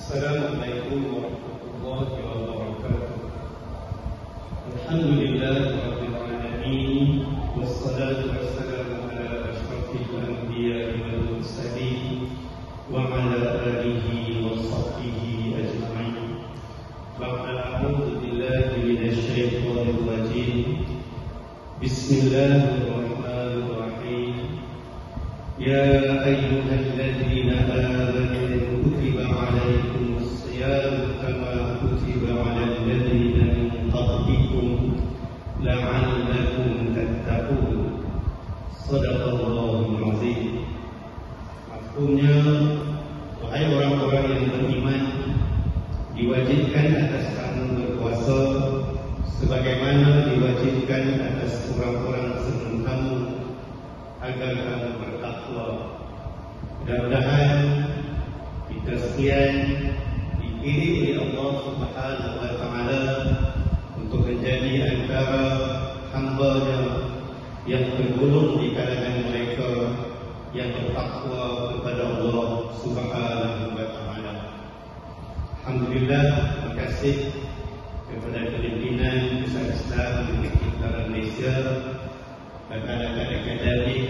Assalamualaikum warahmatullahi wabarakatuh. Alhamdulillahirabbil alamin, wassalatu wassalamu ala asyrafil anbiya'i wal mursalin wa ala alihi wa sahbihi ajma'in. Ba'da a'udzu billahi minasy syaithanir rajim. Bismillahirrahmanirrahim. Ya ayyuhalladzina amanu kutiba 'alaikumus shiyam kama kutiba 'alal ladzina min qablikum la'allakum tattaqun. Shadaqallahul 'azim. Maksudnya, wahai orang-orang yang beriman, diwajibkan atas kamu berpuasa sebagaimana diwajibkan atas orang-orang sebelum kamu, agar kamu bertakwa. Mudah-mudahan kita sekalian dipilih oleh Allah Subhanahu wa Ta'ala untuk menjadi antara hamba-Nya yang tergolong di kalangan mereka yang bertakwa kepada Allah Subhanahu wa Ta'ala. Alhamdulillah, terima kasih kepada pimpinan Pusat Islam di Sekitaran Malaysia, rekan-rekan akademik,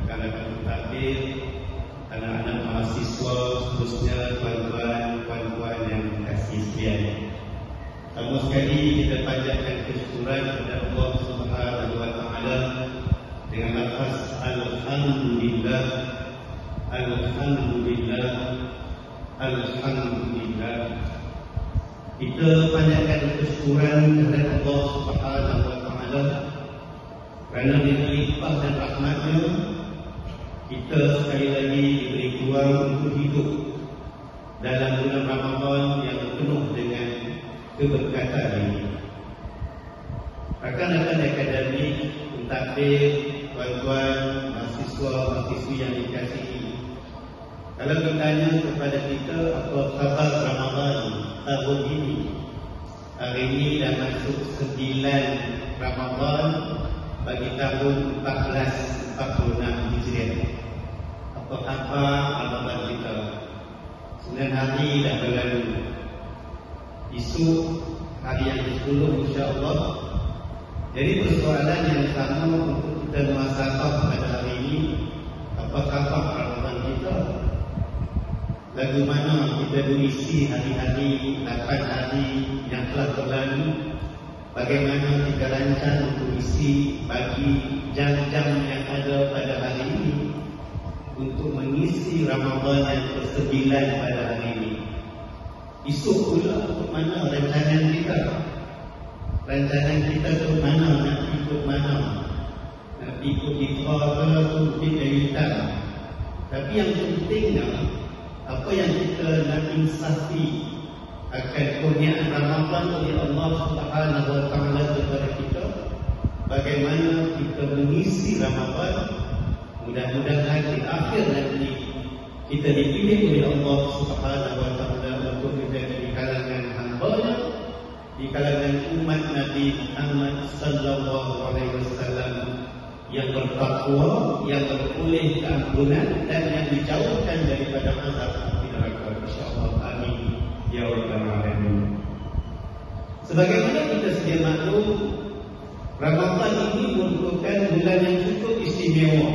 rekan-rekan mentadbir, anak-anak mahasiswa, khususnya tuan-tuan, puan-puan yang kasih sekalian. Pertama sekali kita panjatkan kesyukuran kepada Allah Subhanahu wa Ta'ala dengan lafaz Alhamdulillah, Alhamdulillah, Alhamdulillah. Kita panjatkan kesyukuran kepada Allah Subhanahu wa Ta'ala kerana dengan limpah dan rahmatnya kita sekali lagi diberi peluang untuk hidup dalam bulan Ramadan yang penuh dengan keberkatan ini. Rakan-rakan akademik, pentadbir, tuan-tuan, mahasiswa-mahasiswi yang dikasihi, kalau bertanya kepada kita apa khabar Ramadan tahun ini, hari ini dah masuk 9 Ramadan bagi tahun 1446 Hijriah. Apa khabar Ramadan kita? 9 hari dah berlalu. Esok hari yang ke-10 insya-Allah. Jadi persoalan yang sama untuk kita muhasabah pada hari ini, apa khabar Ramadan kita? Bagaimana kita berisi hari-hari 8 hari yang telah berlalu? Bagaimana kita rancang untuk isi bagi jam-jam yang ada pada hari ini untuk mengisi Ramadan yang ke-9 pada hari ini? Esok pula untuk mana rancangan kita? Rancangan kita ke mana? Nak ikut mana? Nak ikut iftar ke ikut hitam? Tapi yang pentingnya, apa yang kita nak insafi akan kurniaan Ramadan oleh Allah Subhanahu wa Ta'ala kepada kita, bagaimana kita mengisi Ramadan. Mudah-mudahan di akhir nanti kita dipilih oleh Allah Subhanahu wa Ta'ala untuk menjadi di kalangan hamba-Nya, di kalangan umat Nabi Muhammad sallallahu alaihi wasallam yang bertakwa, yang beroleh keampunan dan yang dijauhkan daripada azab api neraka, insya-Allah. Amin ya rabbal alamin. Sebagaimana kita sedia maklum, Ramadan ini merupakan bulan yang cukup istimewa,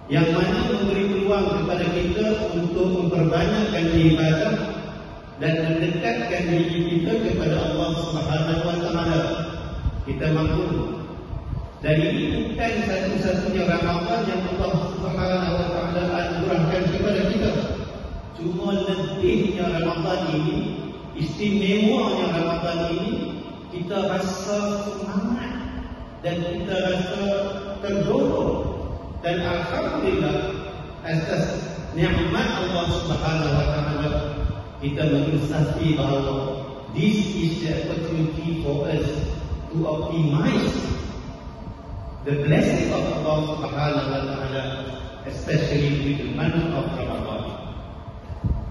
yang mana memberi peluang kepada kita untuk memperbanyakkan ibadah dan mendekatkan diri kita kepada Allah Subhanahu wa Ta'ala. Kita maklum, dan ini bukan satu-satunya Ramadan yang Allah Subhanahu wa Ta'ala anugerahkan kepada kita. Cuma lebihnya Ramadan ini, istimewanya Ramadan ini, kita rasa semangat dan kita rasa terdorong. Dan alhamdulillah, atas nikmat Allah Subhanahu wa Ta'ala, kita menginsafi bahawa this is the opportunity for us to optimize the blessing of Allah Subhanahu wa Ta'ala, especially with the month of Ramadan.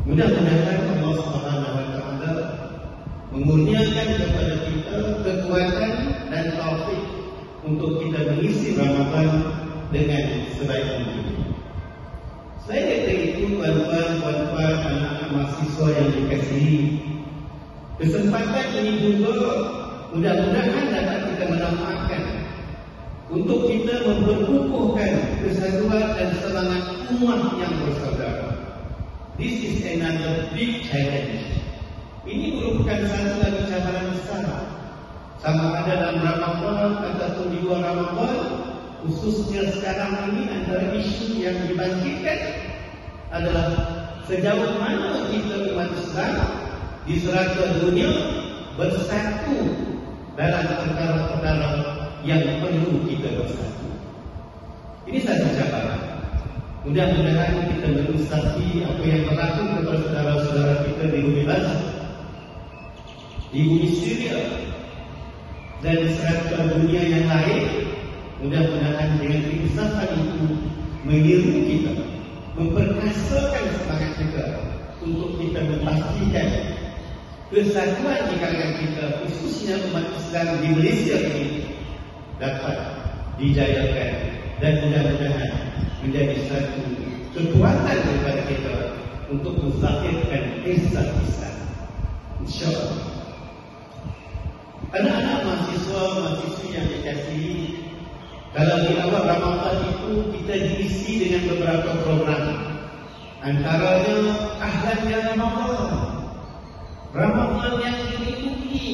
Mudah-mudahan Allah Subhanahu wa Ta'ala mengurniakan kepada kita kekuatan dan taufik untuk kita mengisi Ramadan dengan sebaik mungkin. Selain daripada itu, tuan-tuan, anak-anak mahasiswa yang dikasihi, kesempatan ini juga mudah-mudahan dapat kita manfaatkan untuk kita memperkukuhkan kesatuan dan semangat umat yang bersaudara. This is another big challenge. Ini merupakan satu lagi cabaran besar. Sama ada dalam Ramadan ataupun di luar Ramadan, khususnya sekarang ini antara isu yang dibangkitkan adalah sejauh mana kita umat Islam di serata dunia bersatu dalam perkara-perkara yang perlu kita bersatu. Ini satu cabaran. Mudah-mudahan kita mengusahakan apa yang berlaku kepada saudara-saudara kita di bumi Gaza, di bumi Syria dan serata dunia yang lain. Mudah-mudahan dengan keinsapan itu menyeru kita, memperkasakan semangat kita untuk kita memastikan kesatuan di kalangan kita, khususnya umat Islam di Malaysia ini dapat dijayakan dan mudah-mudahan menjadi satu kekuatan kepada kita untuk menzahirkan Islam. InsyaAllah. Anak-anak mahasiswa-mahasiswi yang dikasihi, kalau di awal Ramadan itu kita diisi dengan beberapa program. Antaranya Ahlannya Ramadan, Ramadan yang diikuti.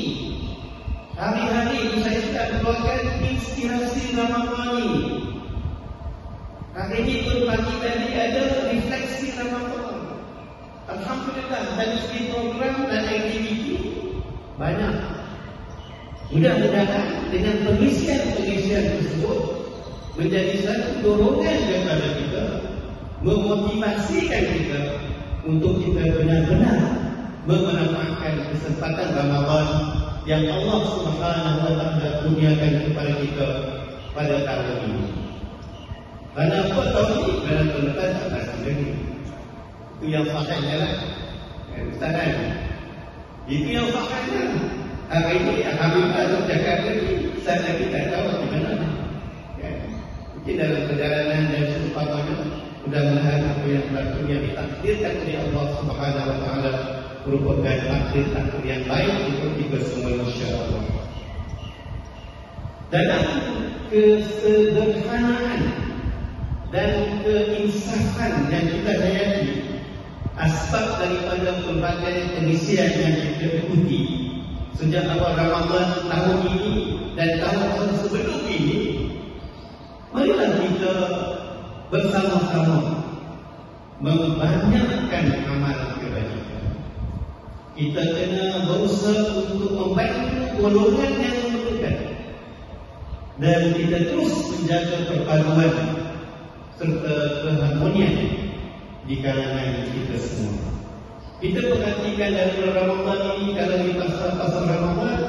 Hari-hari itu saya sudah keluarkan inspirasi Ramadan ini. Hari ini pun pagi tadi ada refleksi Ramadan. Alhamdulillah, dari segi program dan aktiviti banyak. Mudah-mudahan dengan pengisian tersebut menjadi satu dorongan kepada kita, memotivasikan kita untuk kita benar-benar memanfaatkan kesempatan Ramadan yang Allah Subhanahu wa taala kurniakan kepada kita pada tahun ini. Karena apa tahun ini? Kerana tuan-tuan tak pasti lagi. Itu yang fakirnya lah. Ustaz, itu yang fakirnya. Hari ini Alhamdulillah untuk cakap lagi, saya lagi tak tahu di mana. Mungkin dalam perjalanan dan sesuatu mudah-mudahan apa yang berlaku yang ditakdirkan oleh Allah Subhanahu wa taala merupakan takdir yang baik untuk kita semua, insya-Allah. Dalam kesederhanaan dan keinsafan yang kita hayati, asbab daripada pelbagai pengisian yang kita ikuti sejak awal Ramadan tahun ini dan tahun sebelum ini, marilah kita bersama-sama membanyakkan amal kebajikan. Kita kena berusaha untuk membantu golongan yang memerlukan, dan kita terus menjaga perpaduan serta keharmonian di kalangan kita semua. Kita perhatikan dari Ramadan ini, kalau di pasar-pasar Ramadan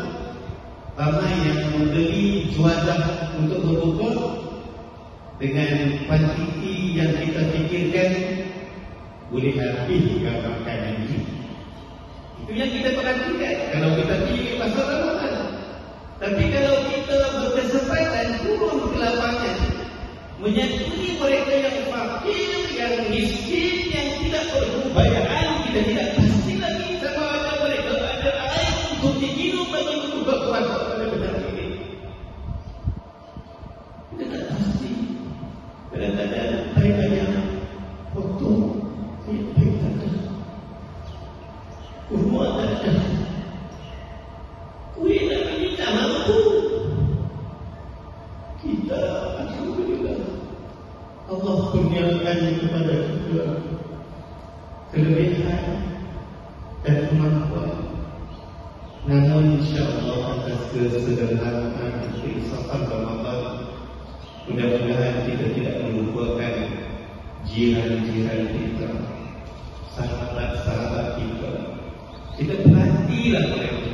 ramai yang membeli juadah untuk berbuka dengan kuantiti yang kita fikirkan boleh habis kalau makanan ini. Itu yang kita perhatikan kalau kita pergi ke pasar Ramadan. Tapi kalau kita berkesempatan turun ke lapangan, menyantuni mereka yang fakir, yang miskin, yang tidak berkebayaan, kita tidak pasti lagi sama ada mereka ada air untuk diminum atau untuk berpuasa pada benar ini. Kita tak pasti. Kadang-kadang saya banyak foto, saya baik tak ada. Rumah tak ada. Kuih tak ada, tak mampu. Kita alhamdulillah Allah kurniakan kepada kita kelebihan dan kemampuan. Namun insya-Allah atas kesederhanaan dan keinsafan Ramadan, mudah-mudahan kita tidak melupakan jiran-jiran kita, sahabat-sahabat kita. Kita perhatilah mereka.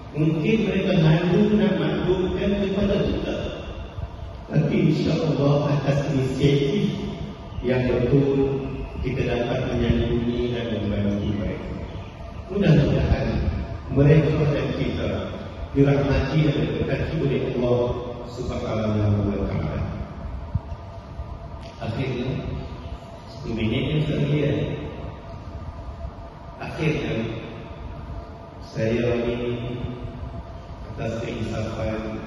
Mungkin mereka nak maklumkan kepada kita, tapi insya-Allah atas inisiatif yang betul kita dapat menyambungi dan membantu mereka. Mudah-mudahan mereka dan kita dirahmati dan diberkati oleh Allah Subhanahu wa taala. Akhirnya 10 minit yang saya akhirnya saya ini atas keinsafan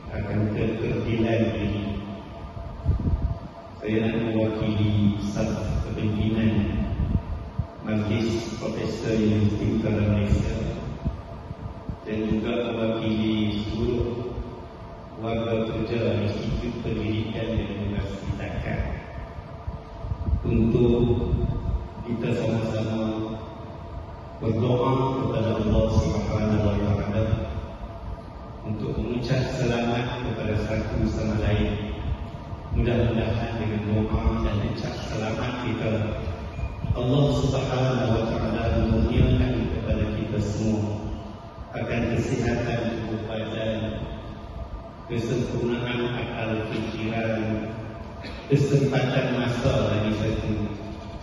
akan keterdilan ini saya nak mewakili saf kepimpinan Majlis Profesor Universiti Utara Malaysia dan juga mewakili seluruh warga kerja Institut Pendidikan dan Universiti Dhaka untuk kita sama-sama berdoa kepada Allah Subhanahu wa Ta'ala untuk mengucap selamat kepada satu sama lain. Mudah-mudahan dengan doa dan ucap selamat kita, Allah Subhanahu wa Ta'ala menurunkan kepada kita semua akan kesihatan tubuh badan, kesempurnaan akal fikiran, kesempatan masa lagi satu.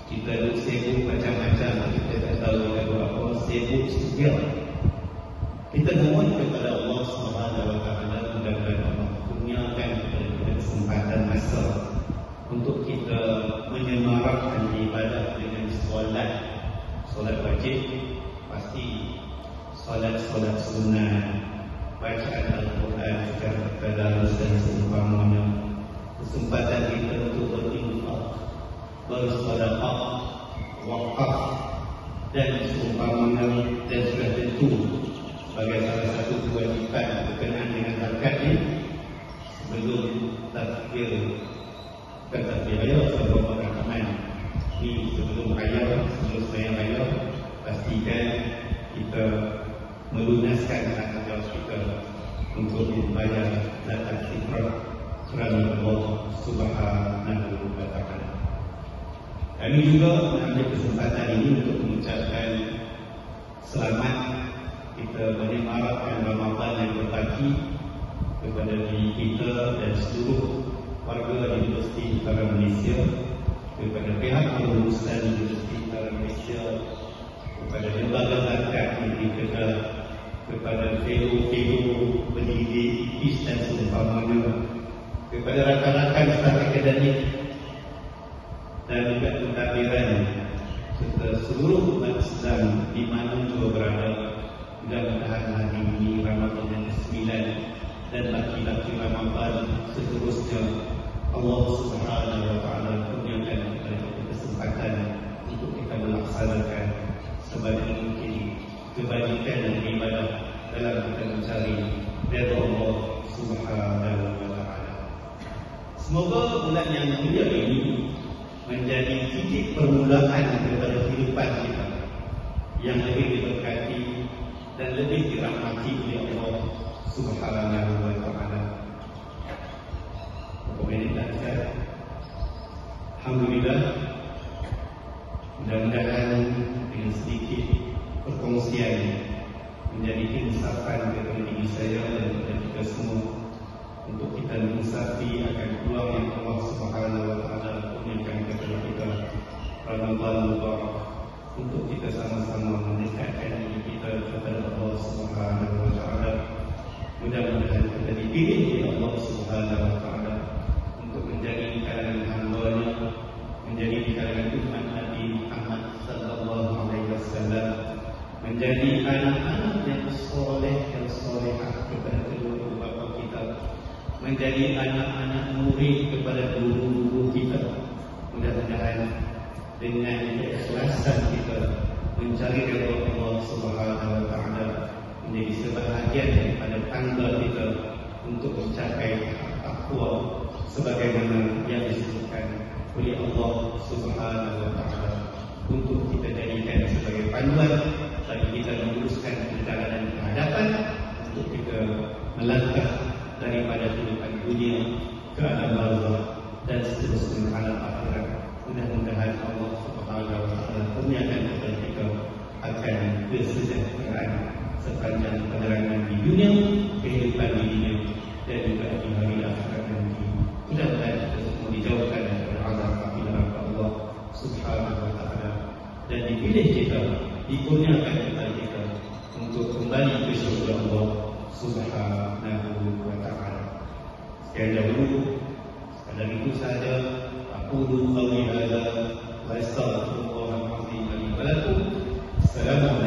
Kita duk sibuk macam-macam, kita tak tahu kita buat apa, sibuk sejak. Kita mohon kepada Allah Subhanahu wa Ta'ala mudah-mudahan Allah kurniakan kepada kita kesempatan masa untuk kita menyemarakkan ibadah dengan solat wajib, pasti solat sunnah, bacaan Al-Quran secara tadarus dan seumpamanya, kesempatan kita untuk berinfak, bersedekah, wakaf dan seumpamanya, dan sudah tentu sebagai salah satu kewajiban berkenaan dengan zakat ini sebelum takbir raya sebelum rakaman ini, sebelum raya, sebelum sembahyang raya, pastikan kita melunaskan tanggungjawab kita untuk membayar zakat fitrah kerana Allah Subhanahu wa Ta'ala. Kami juga mengambil kesempatan ini untuk mengucapkan selamat kita menyemarakkan Ramadan yang berbagi kepada diri kita dan seluruh warga Universiti Utara Malaysia, kepada pihak pengurusan Universiti Utara Malaysia, kepada lembaga zakat negeri Kedah, kepada fellow pendidik IPIS dan seumpamanya, kepada rakan-rakan staf akademik dan juga pentadbiran serta seluruh umat Islam di mana juga berada. Mudah-mudahan hari ini Ramadan yang ke-9 dan laki-laki Ramadan seterusnya, Allah Subhanahu wa Ta'ala kurniakan kepada kita kesempatan untuk kita melaksanakan sebanyak mungkin kebajikan dan ibadah dalam kita mencari redha Allah Subhanahu wa Ta'ala. Semoga bulan yang mulia ini menjadi titik permulaan kepada kehidupan kita yang lebih diberkati dan lebih dirahmati oleh Allah Subhanahu wa Ta'ala. Alhamdulillah, mudah-mudahan dengan sedikit perkongsian menjadi insapan kepada diri saya dan kepada kita semua untuk kita menginsafi akan peluang yang Allah Subhanahu wa Ta'ala kurniakan kepada kita Ramadan Mubarak, untuk kita sama-sama mendekatkan diri kita kepada Allah Subhanahu wa Ta'ala. Mudah-mudahan kita dipilih oleh Allah Subhanahu wa Ta'ala untuk menjadi di kalangan hamba-Nya, menjadi di kalangan umat Nabi Muhammad sallallahu alaihi wasallam, menjadi anak-anak yang soleh dan solehah kepada kedua bapa kita, menjadi anak-anak murid kepada guru-guru kita. Mudah-mudahan dengan keikhlasan kita mencari redha Allah Subhanahu wa Ta'ala menjadi sebahagian daripada tangga kita untuk mencapai takwa sebagaimana yang disebutkan oleh Allah Subhanahu wa Ta'ala, untuk kita jadikan sebagai panduan bagi kita meluruskan perjalanan ke hadapan, untuk kita melangkah daripada kehidupan dunia ke alam barzakh dan seterusnya alam akhirat. Mudah-mudahan Allah Subhanahu wa Ta'ala kurniakan kepada kita akan kesejahteraan sepanjang penerangan di dunia, kehidupan di dunia dan juga di hari akhirat nanti. Mudah-mudahan kita semua dijauhkan daripada azab api neraka Allah Subhanahu wa Ta'ala dan dipilih kita, dikurniakan kepada kita untuk kembali ke syurga Allah Subhanahu wa Ta'ala. Sekian dahulu, sekadar itu sahaja. Apa أقول قولي هذا وأستغفر الله العظيم لي ولكم. السلام عليكم.